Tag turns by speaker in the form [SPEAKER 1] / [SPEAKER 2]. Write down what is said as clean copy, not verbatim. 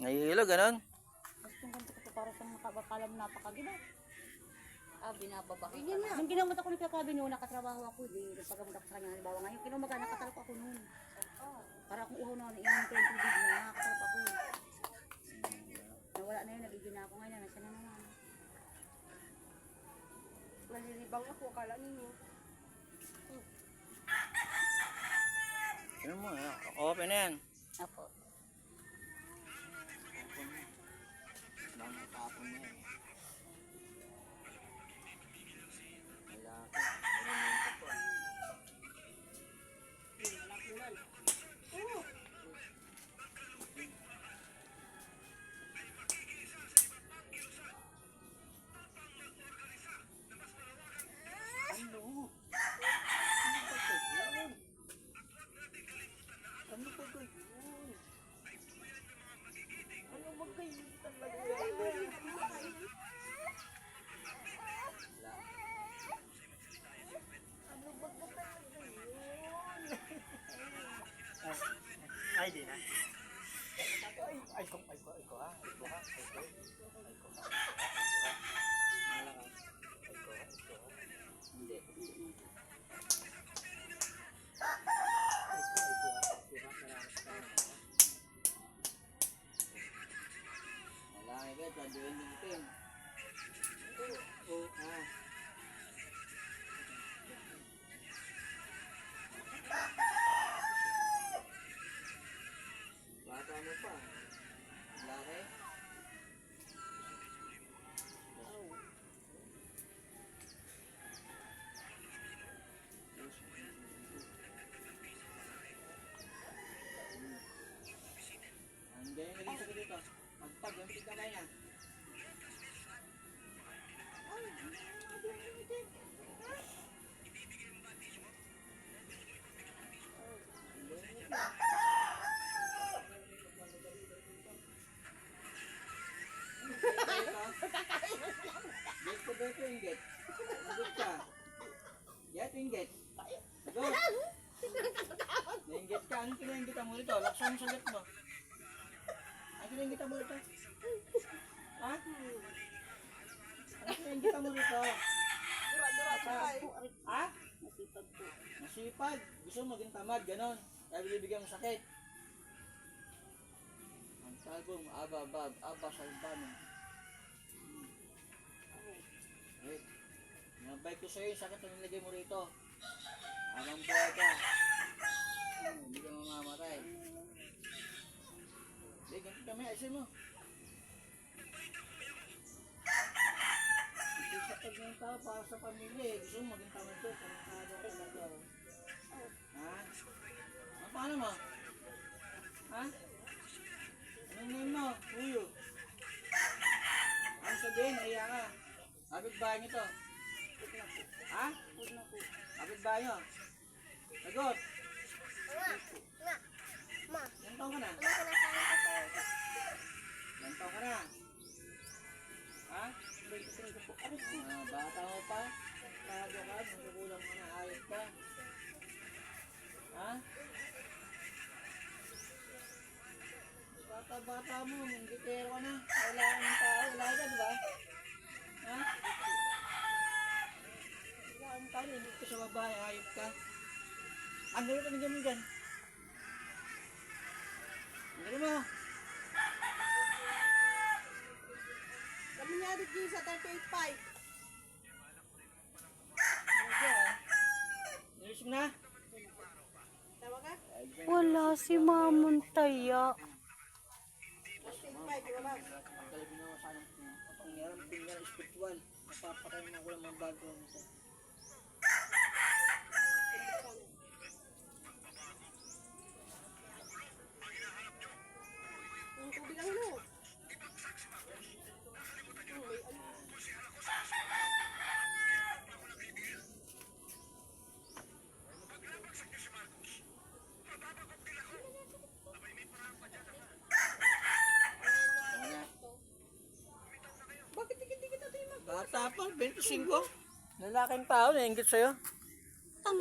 [SPEAKER 1] Nahihilo, ganon.
[SPEAKER 2] Gustong ganito ko to para sa mga kabakala mo napakagina.
[SPEAKER 3] Binababa ka.
[SPEAKER 2] Nung kinamot ako ni Kakabi noon, nakatrabaho ako, nagpagamot ako sa kanya. Halimbawa ngayon, kinumaga, nakatalok ako noon. Para akong uhaw na, iinom ko yung tubig na, nakatalok ako. Nawala na yun, nagigina ako ngayon, nasa na naman.
[SPEAKER 3] Nalilibang ako, akala ninyo.
[SPEAKER 1] Ano mo, open na yan.
[SPEAKER 2] Apo.
[SPEAKER 1] Bang tapon na yan. Ay, di na. Ay, ko ha. Hindi. Wala nga, taduin yung itim. Oo, bata mo pa. Laki. Ang ganyan naging sakit dito. Pagpag, yung pitik kamay na. Get ko ba ito yung get? Sagot ka. Get yung get. Sagot. Nainggit ka. Anong kinainggitan mo dito? Laksan mo sagot mo. Anong kinainggitan mo dito? Ha? Anong kinainggitan mo dito? Ha?
[SPEAKER 2] Masipag po.
[SPEAKER 1] Masipag. Gusto mo maging tamad, ganon. Kaya bibigyan mo sakit. Ang talbong, aba salbano. Eh, nabay ko sa'yo yung sakit na nilagay mo rito. Habang buhay ka. Hindi ka mamamatay. Hindi, ganito kami, ayusin mo. Hindi sa pag ng tao para sa pamilya eh. Gusto mo maging tamad ko, pangkado ka talaga. Ha? Ang paano mo? Ha? Anong name mo? Uyo. Ano sabihin? Naiya ka. Kapit bahay nyo to? Ha? Kapit bahay nyo? Sagot! Ilang taon ka na? Ilang taon ka na? Ha? Bata mo pa? Tago ka? Magugulang ka na? Ayos ka? Ha? Bata mo, manggitero ka na. Wala ka ng tao, wala ka, diba? Ha? Wala ka ng tao, hindi ka sa babae, ayop ka. Ano rin ka na dyan dyan? Ano mo?
[SPEAKER 3] Kami niya dito sa 38.5.
[SPEAKER 1] Ano dyan? Nilis mo na?
[SPEAKER 3] Tawa ka?
[SPEAKER 2] Wala si Mamon Taya.
[SPEAKER 3] 38.5, wala.
[SPEAKER 1] Ang kalabin ako sa anong kapangyarang pingal espiritual. Napapakay mo ako ng mga bago nito.
[SPEAKER 3] Ang tubig ang ano? Bakit dikit-dikit natin yung
[SPEAKER 1] Bata pa, 25. Lalaking tao, nainggit sa'yo.
[SPEAKER 3] Ang